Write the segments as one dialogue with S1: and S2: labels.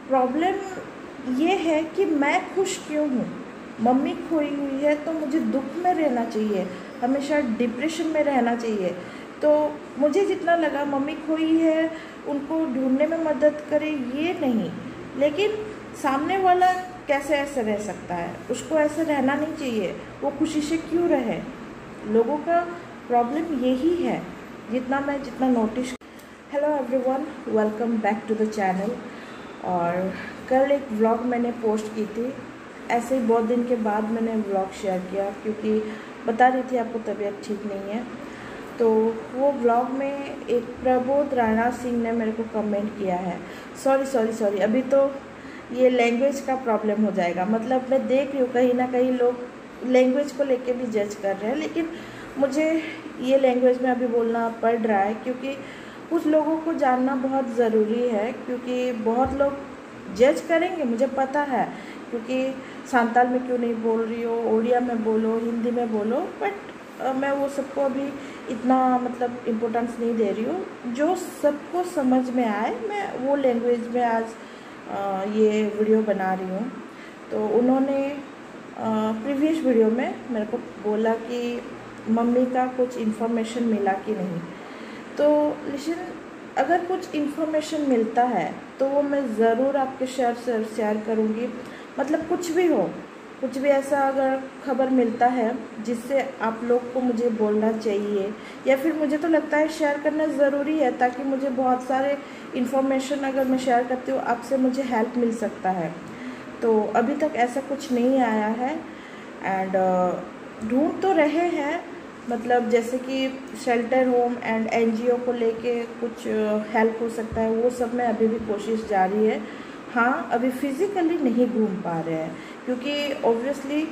S1: Problem ये है कि मैं खुश क्यों हूँ। मम्मी खोई हुई है तो मुझे दुख में रहना चाहिए, हमेशा डिप्रेशन में रहना चाहिए। तो मुझे जितना लगा मम्मी खोई है उनको ढूंढने में मदद करे, ये नहीं। लेकिन सामने वाला कैसे ऐसे रह सकता है, उसको ऐसे रहना नहीं चाहिए, वो खुशी से क्यों रहे। लोगों का प्रॉब्लम यही है, जितना notice. Hello everyone, welcome back to the channel. और कल एक व्लॉग मैंने पोस्ट की थी, ऐसे ही बहुत दिन के बाद मैंने व्लॉग शेयर किया क्योंकि बता रही थी आपको तबीयत ठीक नहीं है। तो वो व्लॉग में एक प्रबोध राणा सिंह ने मेरे को कमेंट किया है। सॉरी अभी तो ये लैंग्वेज का प्रॉब्लम हो जाएगा। मतलब मैं देख रही हूँ कहीं ना कहीं लोग लैंग्वेज को लेके भी जज कर रहे हैं, लेकिन मुझे ये लैंग्वेज में अभी बोलना पड़ रहा है क्योंकि कुछ लोगों को जानना बहुत ज़रूरी है। क्योंकि बहुत लोग जज करेंगे, मुझे पता है, क्योंकि सांताल में क्यों नहीं बोल रही हो, ओडिया में बोलो, हिंदी में बोलो। बट मैं वो सबको अभी इतना मतलब इम्पोर्टेंस नहीं दे रही हूँ। जो सबको समझ में आए मैं वो लैंग्वेज में आज ये वीडियो बना रही हूँ। तो उन्होंने प्रीवियस वीडियो में मेरे को बोला कि मम्मी का कुछ इन्फॉर्मेशन मिला कि नहीं। तो लिसन, अगर कुछ इन्फॉर्मेशन मिलता है तो वो मैं ज़रूर आपके शेयर करूँगी। मतलब कुछ भी हो, कुछ भी ऐसा अगर खबर मिलता है जिससे आप लोग को मुझे बोलना चाहिए, या फिर मुझे तो लगता है शेयर करना ज़रूरी है, ताकि मुझे बहुत सारे इन्फॉर्मेशन अगर मैं शेयर करती हूँ आपसे मुझे हेल्प मिल सकता है। तो अभी तक ऐसा कुछ नहीं आया है। एंड ढूंढ तो रहे हैं, मतलब जैसे कि शेल्टर होम एंड एनजीओ को लेके कुछ हेल्प हो सकता है, वो सब में अभी भी कोशिश जारी है। हाँ, अभी फिज़िकली नहीं घूम पा रहे हैं क्योंकि ऑब्वियसली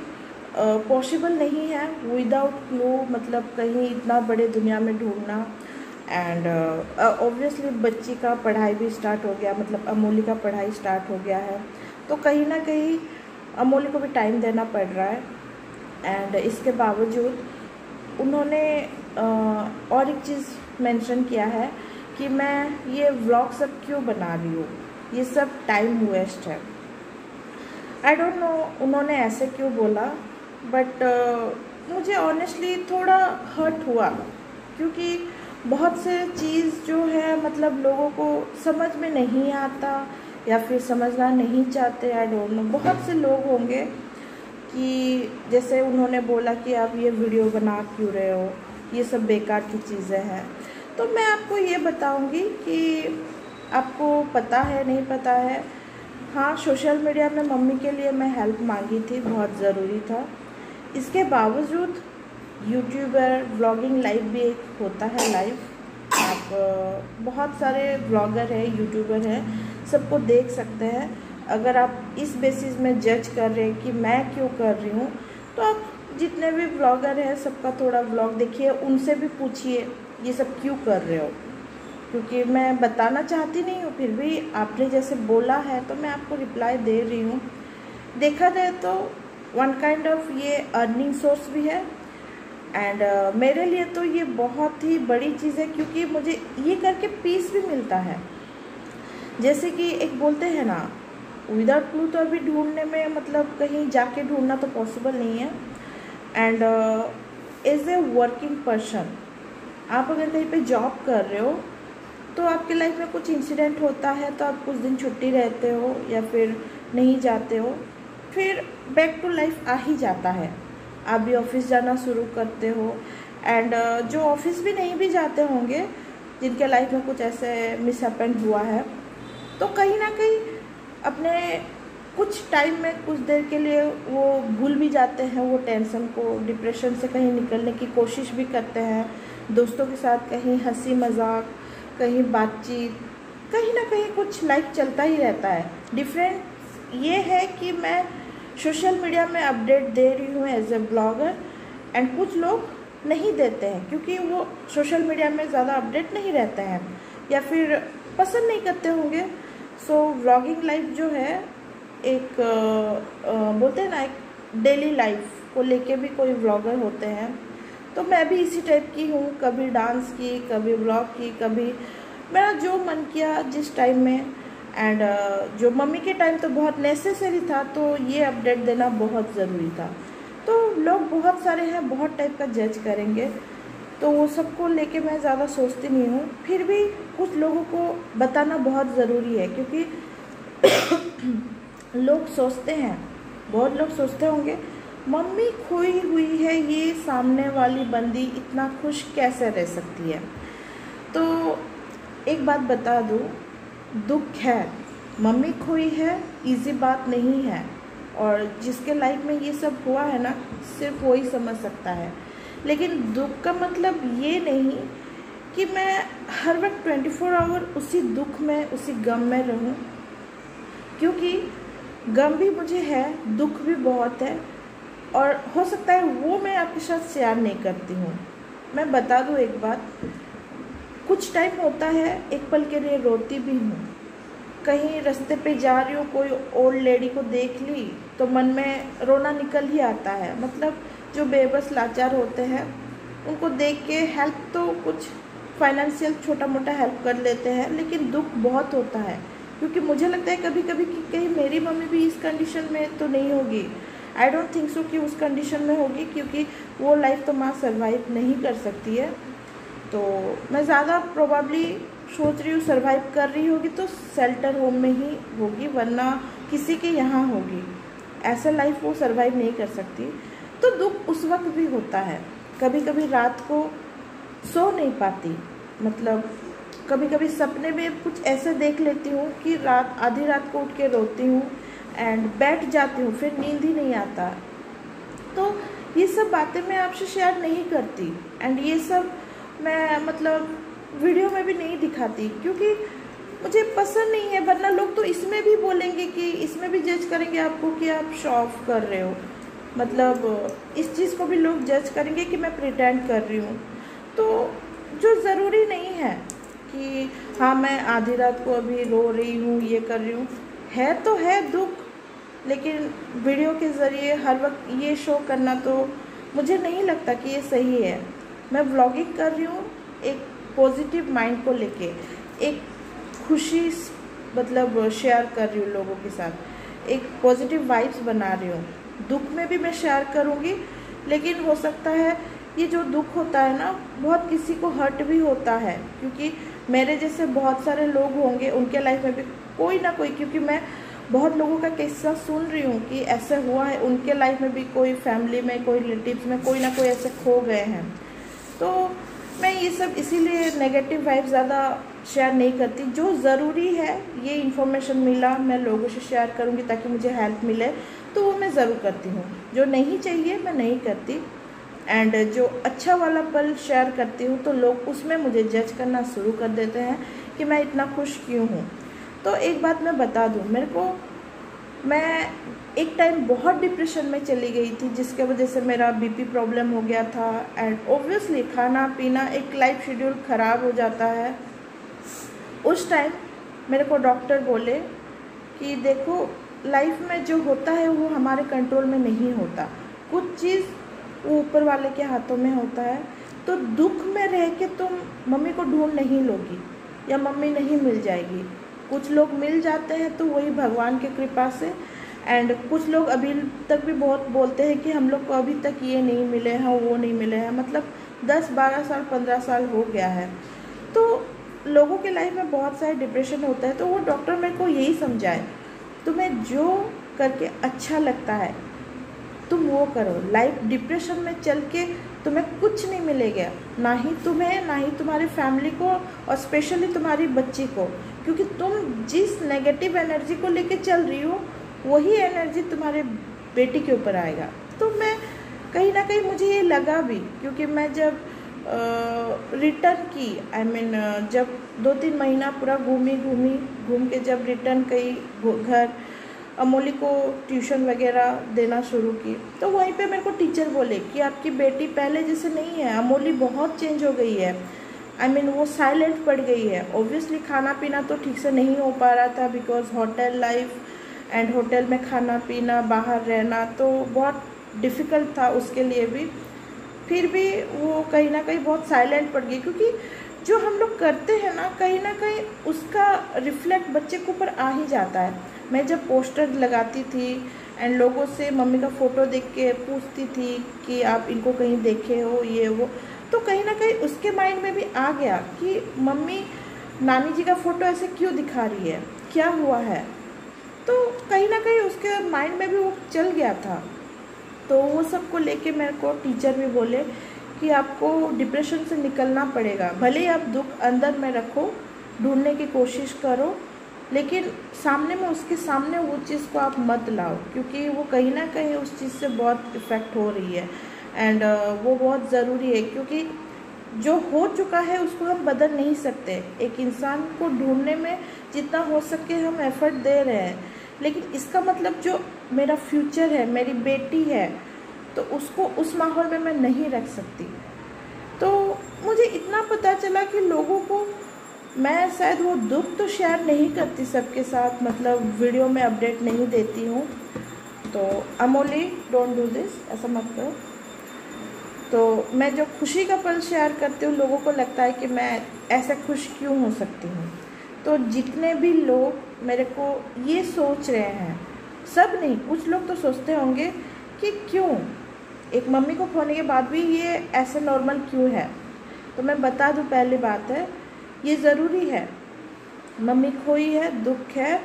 S1: पॉसिबल नहीं है विदाउट क्लू, मतलब कहीं इतना बड़े दुनिया में ढूंढना। एंड ऑब्वियसली बच्ची का पढ़ाई भी स्टार्ट हो गया, मतलब अमोली का पढ़ाई स्टार्ट हो गया है, तो कहीं ना कहीं अमोली को भी टाइम देना पड़ रहा है। एंड इसके बावजूद उन्होंने और एक चीज़ मेंशन किया है कि मैं ये व्लॉग सब क्यों बना रही हूँ, ये सब टाइम वेस्ट है। आई डोंट नो उन्होंने ऐसे क्यों बोला, बट मुझे ऑनेस्टली थोड़ा हर्ट हुआ क्योंकि बहुत से चीज़ जो है मतलब लोगों को समझ में नहीं आता या फिर समझना नहीं चाहते। आई डोंट नो, बहुत से लोग होंगे कि जैसे उन्होंने बोला कि आप ये वीडियो बना क्यों रहे हो, ये सब बेकार की चीज़ें हैं। तो मैं आपको ये बताऊंगी कि आपको पता है नहीं पता है। हाँ, सोशल मीडिया में मम्मी के लिए मैं हेल्प मांगी थी, बहुत ज़रूरी था। इसके बावजूद यूट्यूबर व्लॉगिंग लाइव भी एक होता है लाइव। आप बहुत सारे व्लॉगर हैं, यूट्यूबर हैं, सबको देख सकते हैं। अगर आप इस बेसिस में जज कर रहे हैं कि मैं क्यों कर रही हूँ, तो आप जितने भी व्लॉगर हैं सबका थोड़ा व्लॉग देखिए, उनसे भी पूछिए ये सब क्यों कर रहे हो। क्योंकि मैं बताना चाहती नहीं हूँ, फिर भी आपने जैसे बोला है तो मैं आपको रिप्लाई दे रही हूँ। देखा जाए तो वन काइंड ऑफ ये अर्निंग सोर्स भी है। एंड मेरे लिए तो ये बहुत ही बड़ी चीज़ है क्योंकि मुझे ये करके पीस भी मिलता है। जैसे कि एक बोलते हैं ना, विदाउट क्लू तो अभी ढूंढने में मतलब कहीं जाके ढूंढना तो पॉसिबल नहीं है। And as a working person, आप अगर कहीं पे जॉब कर रहे हो तो आपके लाइफ में कुछ इंसिडेंट होता है तो आप कुछ दिन छुट्टी रहते हो या फिर नहीं जाते हो, फिर बैक टू लाइफ आ ही जाता है। आप भी ऑफिस जाना शुरू करते हो। एंड जो ऑफिस भी नहीं भी जाते होंगे, जिनके लाइफ में कुछ ऐसे मिसहैपेंड हुआ है, तो कहीं ना कहीं अपने कुछ टाइम में कुछ देर के लिए वो भूल भी जाते हैं वो टेंशन को, डिप्रेशन से कहीं निकलने की कोशिश भी करते हैं। दोस्तों के साथ कहीं हंसी मजाक, कहीं बातचीत, कहीं ना कहीं कुछ लाइफ चलता ही रहता है। डिफरेंट ये है कि मैं सोशल मीडिया में अपडेट दे रही हूँ एज ए ब्लॉगर, एंड कुछ लोग नहीं देते हैं क्योंकि वो सोशल मीडिया में ज़्यादा अपडेट नहीं रहते हैं या फिर पसंद नहीं करते होंगे। सो व्लॉगिंग लाइफ जो है एक बोलते हैं ना, एक डेली लाइफ को लेके भी कोई व्लॉगर होते हैं। तो मैं भी इसी टाइप की हूँ, कभी डांस की, कभी व्लॉग की, कभी मेरा जो मन किया जिस टाइम में एंड जो मम्मी के टाइम तो बहुत नेसेसरी था, तो ये अपडेट देना बहुत ज़रूरी था। तो लोग बहुत सारे हैं, बहुत टाइप का जज करेंगे, तो वो सबको लेके मैं ज़्यादा सोचती नहीं हूँ। फिर भी कुछ लोगों को बताना बहुत ज़रूरी है, क्योंकि लोग सोचते हैं, बहुत लोग सोचते होंगे मम्मी खोई हुई है, ये सामने वाली बंदी इतना खुश कैसे रह सकती है। तो एक बात बता दूँ, दुख है, मम्मी खोई है, इजी बात नहीं है, और जिसके लाइफ में ये सब हुआ है ना, सिर्फ वो ही समझ सकता है। लेकिन दुख का मतलब ये नहीं कि मैं हर वक्त 24 आवर उसी दुख में, उसी गम में रहूं, क्योंकि गम भी मुझे है, दुख भी बहुत है, और हो सकता है वो मैं आपके साथ शेयर नहीं करती हूँ। मैं बता दूँ एक बात, कुछ टाइम होता है एक पल के लिए रोती भी हूँ। कहीं रास्ते पे जा रही हूँ, कोई ओल्ड लेडी को देख ली तो मन में रोना निकल ही आता है। मतलब जो बेबस लाचार होते हैं उनको देख के हेल्प तो कुछ फाइनेंशियल छोटा मोटा हेल्प कर लेते हैं, लेकिन दुख बहुत होता है, क्योंकि मुझे लगता है कभी कभी कि कहीं मेरी मम्मी भी इस कंडीशन में तो नहीं होगी। आई डोंट थिंक सो कि उस कंडीशन में होगी, क्योंकि वो लाइफ तो माँ सर्वाइव नहीं कर सकती है। तो मैं ज़्यादा प्रोबेबली सोच रही हूँ सर्वाइव कर रही होगी तो शेल्टर होम में ही होगी, वरना किसी के यहाँ होगी। ऐसा लाइफ वो सर्वाइव नहीं कर सकती। तो दुख उस वक्त भी होता है, कभी कभी रात को सो नहीं पाती, मतलब कभी कभी सपने में कुछ ऐसे देख लेती हूँ कि रात आधी रात को उठ के रोती हूँ एंड बैठ जाती हूँ, फिर नींद ही नहीं आता। तो ये सब बातें मैं आपसे शेयर नहीं करती, एंड ये सब मैं मतलब वीडियो में भी नहीं दिखाती, क्योंकि मुझे पसंद नहीं है, वरना लोग तो इसमें भी बोलेंगे कि इसमें भी जज करेंगे आपको कि आप शो ऑफ कर रहे हो। मतलब इस चीज़ को भी लोग जज करेंगे कि मैं प्रिटेंड कर रही हूँ। तो जो ज़रूरी नहीं है कि हाँ मैं आधी रात को अभी रो रही हूँ, ये कर रही हूँ, है तो है दुख, लेकिन वीडियो के ज़रिए हर वक्त ये शो करना तो मुझे नहीं लगता कि ये सही है। मैं व्लॉगिंग कर रही हूँ एक पॉजिटिव माइंड को लेके, एक खुशी मतलब शेयर कर रही हूँ लोगों के साथ, एक पॉजिटिव वाइब्स बना रही हूँ। दुख में भी मैं शेयर करूँगी, लेकिन हो सकता है ये जो दुख होता है ना, बहुत किसी को हर्ट भी होता है, क्योंकि मेरे जैसे बहुत सारे लोग होंगे, उनके लाइफ में भी कोई ना कोई, क्योंकि मैं बहुत लोगों का किस्सा सुन रही हूँ कि ऐसे हुआ है, उनके लाइफ में भी कोई फैमिली में, कोई रिलेटिव्स में कोई ना कोई ऐसे खो गए हैं। तो मैं ये सब इसीलिए नेगेटिव वाइब ज़्यादा शेयर नहीं करती। जो ज़रूरी है, ये इन्फॉर्मेशन मिला मैं लोगों से शेयर करूँगी ताकि मुझे हेल्प मिले, तो वो मैं ज़रूर करती हूँ। जो नहीं चाहिए मैं नहीं करती, एंड जो अच्छा वाला पल शेयर करती हूँ तो लोग उसमें मुझे जज करना शुरू कर देते हैं कि मैं इतना खुश क्यों हूँ। तो एक बात मैं बता दूँ, मैं एक टाइम बहुत डिप्रेशन में चली गई थी, जिसके वजह से मेरा बीपी प्रॉब्लम हो गया था, एंड ऑब्वियसली खाना पीना, एक लाइफ शेड्यूल ख़राब हो जाता है। उस टाइम मेरे को डॉक्टर बोले कि देखो लाइफ में जो होता है वो हमारे कंट्रोल में नहीं होता, कुछ चीज़ वो ऊपर वाले के हाथों में होता है। तो दुख में रह के तुम मम्मी को ढूंढ नहीं लोगी या मम्मी नहीं मिल जाएगी। कुछ लोग मिल जाते हैं तो वही भगवान की कृपा से, एंड कुछ लोग अभी तक भी बहुत बोलते हैं कि हम लोग को अभी तक ये नहीं मिले हैं, वो नहीं मिले हैं, मतलब 10-12 साल 15 साल हो गया है। तो लोगों के लाइफ में बहुत सारे डिप्रेशन होता है, तो वो डॉक्टर मेरे को यही समझाए, तुम्हें जो करके अच्छा लगता है तुम वो करो। लाइफ डिप्रेशन में चल के तुम्हें कुछ नहीं मिलेगा, ना ही तुम्हें, ना ही तुम्हारी फैमिली को, और स्पेशली तुम्हारी बच्ची को, क्योंकि तुम जिस नेगेटिव एनर्जी को लेके चल रही हो वही एनर्जी तुम्हारे बेटी के ऊपर आएगा। तो मैं कहीं ना कहीं मुझे ये लगा भी, क्योंकि मैं जब रिटर्न की, जब 2-3 महीना पूरा घूम के जब रिटर्न कई घर, अमोली को ट्यूशन वगैरह देना शुरू की, तो वहीं पे मेरे को टीचर बोले कि आपकी बेटी पहले जैसे नहीं है, अमोली बहुत चेंज हो गई है। वो साइलेंट पड़ गई है। ऑब्वियसली खाना पीना तो ठीक से नहीं हो पा रहा था, because hotel life and hotel में खाना पीना, बाहर रहना तो बहुत डिफ़िकल्ट था उसके लिए भी। फिर भी वो कहीं ना कहीं बहुत साइलेंट पड़ गई, क्योंकि जो हम लोग करते हैं ना कहीं उसका रिफ्लेक्ट बच्चे के ऊपर आ ही जाता है। मैं जब पोस्टर लगाती थी एंड लोगों से मम्मी का फ़ोटो देख के पूछती थी कि आप इनको कहीं देखे हो ये वो, तो कहीं ना कहीं उसके माइंड में भी आ गया कि मम्मी नानी जी का फ़ोटो ऐसे क्यों दिखा रही है, क्या हुआ है। तो कहीं ना कहीं उसके माइंड में भी वो चल गया था। तो वो सब को लेके मेरे को टीचर भी बोले कि आपको डिप्रेशन से निकलना पड़ेगा, भले ही आप दुख अंदर में रखो, ढूंढने की कोशिश करो, लेकिन सामने में उसके सामने वो चीज़ को आप मत लाओ, क्योंकि वो कहीं ना कहीं उस चीज़ से बहुत इफ़ेक्ट हो रही है। एंड वो बहुत ज़रूरी है, क्योंकि जो हो चुका है उसको हम बदल नहीं सकते। एक इंसान को ढूंढने में जितना हो सके हम एफर्ट दे रहे हैं, लेकिन इसका मतलब जो मेरा फ्यूचर है, मेरी बेटी है, तो उसको उस माहौल में मैं नहीं रख सकती। तो मुझे इतना पता चला कि लोगों को मैं शायद वो दुख तो शेयर नहीं करती सबके साथ, मतलब वीडियो में अपडेट नहीं देती हूँ। तो अमोली डोंट डू दिस, ऐसा मत करो। तो मैं जो खुशी का पल शेयर करती हूँ, लोगों को लगता है कि मैं ऐसे खुश क्यों हो सकती हूँ। तो जितने भी लोग मेरे को ये सोच रहे हैं, सब नहीं, कुछ लोग तो सोचते होंगे कि क्यों एक मम्मी को खोने के बाद भी ये ऐसे नॉर्मल क्यों है। तो मैं बता दूँ, पहली बात है ये ज़रूरी है, मम्मी खोई है, दुख है,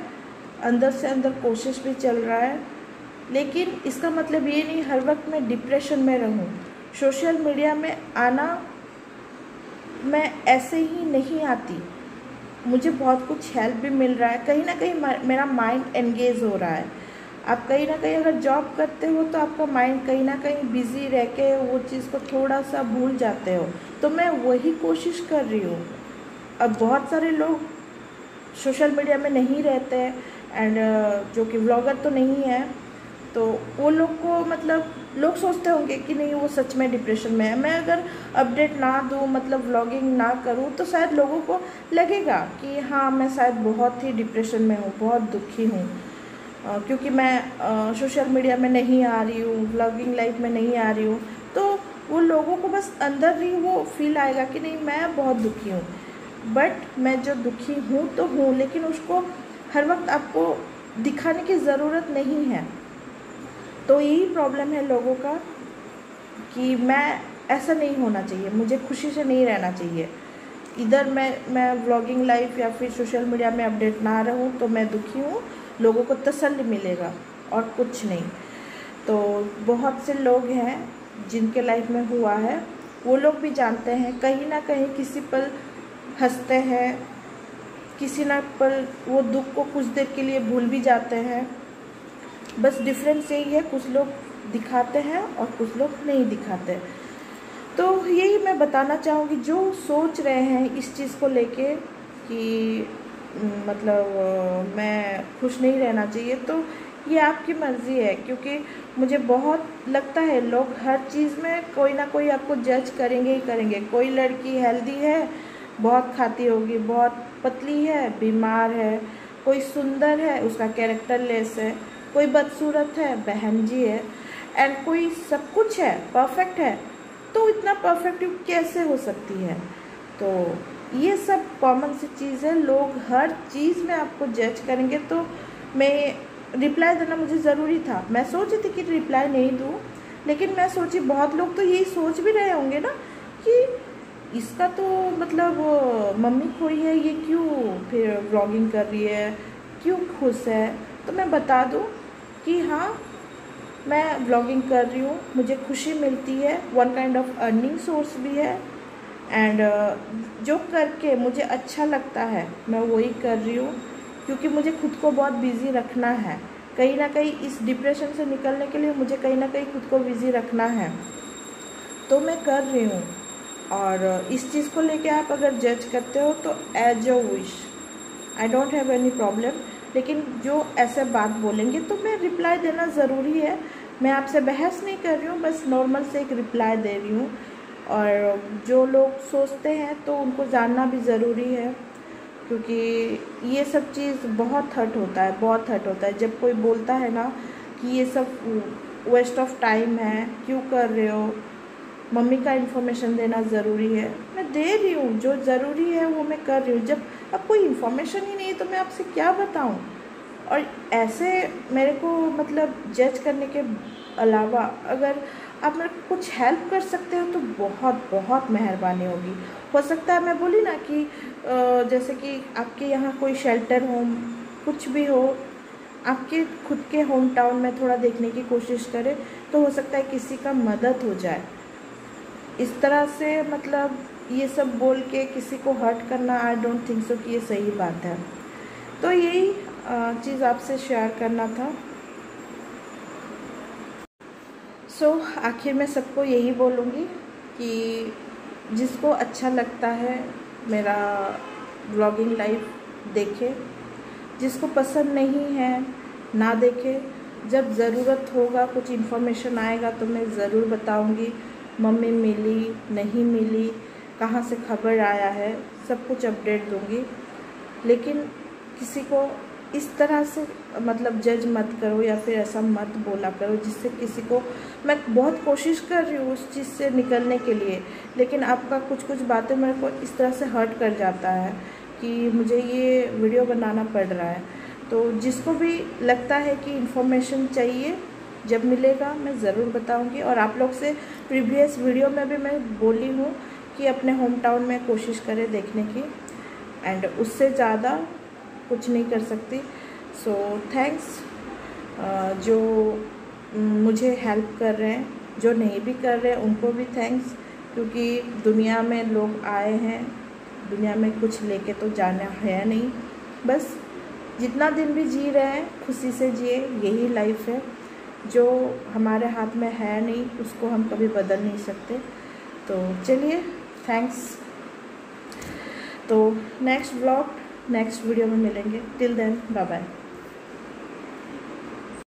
S1: अंदर से अंदर कोशिश भी चल रहा है, लेकिन इसका मतलब ये नहीं हर वक्त मैं डिप्रेशन में रहूं। सोशल मीडिया में आना, मैं ऐसे ही नहीं आती, मुझे बहुत कुछ हेल्प भी मिल रहा है, कहीं ना कहीं मेरा माइंड एंगेज हो रहा है। आप कहीं ना कहीं अगर जॉब करते हो तो आपका माइंड कहीं ना कहीं बिजी रह के वो चीज़ को थोड़ा सा भूल जाते हो, तो मैं वही कोशिश कर रही हूँ। अब बहुत सारे लोग सोशल मीडिया में नहीं रहते हैं एंड जो कि व्लॉगर तो नहीं है, तो वो लोग को मतलब लोग सोचते होंगे कि नहीं वो सच में डिप्रेशन में है। मैं अगर अपडेट ना दूँ, मतलब व्लॉगिंग ना करूँ, तो शायद लोगों को लगेगा कि हाँ मैं शायद बहुत ही डिप्रेशन में हूँ, बहुत दुखी हूँ, क्योंकि मैं सोशल मीडिया में नहीं आ रही हूँ, व्लॉगिंग लाइफ में नहीं आ रही हूँ। तो वो लोगों को बस अंदर ही वो फील आएगा कि नहीं मैं बहुत दुखी हूँ। बट मैं जो दुखी हूँ तो हूँ, लेकिन उसको हर वक्त आपको दिखाने की ज़रूरत नहीं है। तो यही प्रॉब्लम है लोगों का कि मैं ऐसा नहीं होना चाहिए, मुझे खुशी से नहीं रहना चाहिए। इधर मैं व्लॉगिंग लाइफ या फिर सोशल मीडिया में अपडेट ना रहूँ तो मैं दुखी हूँ, लोगों को तसल्ली मिलेगा और कुछ नहीं। तो बहुत से लोग हैं जिनके लाइफ में हुआ है, वो लोग भी जानते हैं, कहीं ना कहीं किसी पर हंसते हैं, किसी ना पर वो दुख को कुछ देर के लिए भूल भी जाते हैं। बस डिफरेंस यही है, कुछ लोग दिखाते हैं और कुछ लोग नहीं दिखाते। तो यही मैं बताना चाहूँगी, जो सोच रहे हैं इस चीज़ को लेके कि मतलब मैं खुश नहीं रहना चाहिए, तो ये आपकी मर्ज़ी है। क्योंकि मुझे बहुत लगता है लोग हर चीज़ में कोई ना कोई आपको जज करेंगे ही करेंगे। कोई लड़की हेल्दी है, बहुत खाती होगी, बहुत पतली है, बीमार है, कोई सुंदर है, उसका कैरेक्टर लेस है, कोई बदसूरत है, बहन जी है, एंड कोई सब कुछ है, परफेक्ट है। तो इतना परफेक्ट कैसे हो सकती है। तो ये सब कॉमन सी चीज़ है, लोग हर चीज़ में आपको जज करेंगे। तो मैं रिप्लाई देना मुझे ज़रूरी था, मैं सोची थी कि रिप्लाई नहीं दूँ, लेकिन मैं सोची बहुत लोग तो यही सोच भी रहे होंगे ना कि इसका तो मतलब मम्मी खोई है, ये क्यों फिर व्लॉगिंग कर रही है, क्यों खुश है। तो मैं बता दूँ कि हाँ मैं व्लॉगिंग कर रही हूँ, मुझे खुशी मिलती है, one kind of earning source भी है, एंड जो करके मुझे अच्छा लगता है मैं वही कर रही हूँ, क्योंकि मुझे खुद को बहुत बिज़ी रखना है। कहीं ना कहीं इस डिप्रेशन से निकलने के लिए मुझे कहीं ना कहीं खुद को बिज़ी रखना है, तो मैं कर रही हूँ। और इस चीज़ को लेके आप अगर जज करते हो तो as a wish, I don't have any problem. लेकिन जो ऐसे बात बोलेंगे तो मैं रिप्लाई देना ज़रूरी है। मैं आपसे बहस नहीं कर रही हूँ, बस नॉर्मल से एक रिप्लाई दे रही हूँ। और जो लोग सोचते हैं तो उनको जानना भी ज़रूरी है, क्योंकि ये सब चीज़ बहुत हर्ट होता है, बहुत हर्ट होता है जब कोई बोलता है ना कि ये सब वेस्ट ऑफ टाइम है, क्यों कर रहे हो। मम्मी का इन्फॉर्मेशन देना ज़रूरी है, मैं दे रही हूँ, जो ज़रूरी है वो मैं कर रही हूँ। जब अब कोई इन्फॉर्मेशन ही नहीं है तो मैं आपसे क्या बताऊँ। और ऐसे मेरे को मतलब जज करने के अलावा अगर आप मेरे को कुछ हेल्प कर सकते हो तो बहुत बहुत मेहरबानी होगी। हो सकता है मैं बोली ना कि जैसे कि आपके यहाँ कोई शेल्टर होम कुछ भी हो, आपके खुद के होम टाउन में थोड़ा देखने की कोशिश करें तो हो सकता है किसी का मदद हो जाए। इस तरह से मतलब ये सब बोल के किसी को हर्ट करना, आई डोंट थिंक सो कि ये सही बात है। तो यही चीज़ आपसे शेयर करना था। आखिर में सबको यही बोलूँगी कि जिसको अच्छा लगता है मेरा व्लॉगिंग लाइफ देखे, जिसको पसंद नहीं है ना देखे। जब ज़रूरत होगा, कुछ इन्फॉर्मेशन आएगा तो मैं ज़रूर बताऊंगी। मम्मी मिली नहीं मिली, कहाँ से खबर आया है, सब कुछ अपडेट दूंगी। लेकिन किसी को इस तरह से मतलब जज मत करो या फिर ऐसा मत बोला करो जिससे किसी को, मैं बहुत कोशिश कर रही हूँ उस चीज़ से निकलने के लिए, लेकिन आपका कुछ कुछ बातें मेरे को इस तरह से हर्ट कर जाता है कि मुझे ये वीडियो बनाना पड़ रहा है। तो जिसको भी लगता है कि इन्फॉर्मेशन चाहिए, जब मिलेगा मैं ज़रूर बताऊंगी। और आप लोग से प्रीवियस वीडियो में भी मैं बोली हूँ कि अपने होम टाउन में कोशिश करें देखने की, एंड उससे ज़्यादा कुछ नहीं कर सकती। सो थैंक्स जो मुझे हेल्प कर रहे हैं, जो नहीं भी कर रहे हैं उनको भी थैंक्स, क्योंकि दुनिया में लोग आए हैं, दुनिया में कुछ लेके तो जाना है नहीं। बस जितना दिन भी जी रहे हैं खुशी से जिए, यही लाइफ है। जो हमारे हाथ में है नहीं उसको हम कभी बदल नहीं सकते। तो चलिए, थैंक्स। तो नेक्स्ट व्लॉग नेक्स्ट वीडियो में मिलेंगे। Till then bye bye.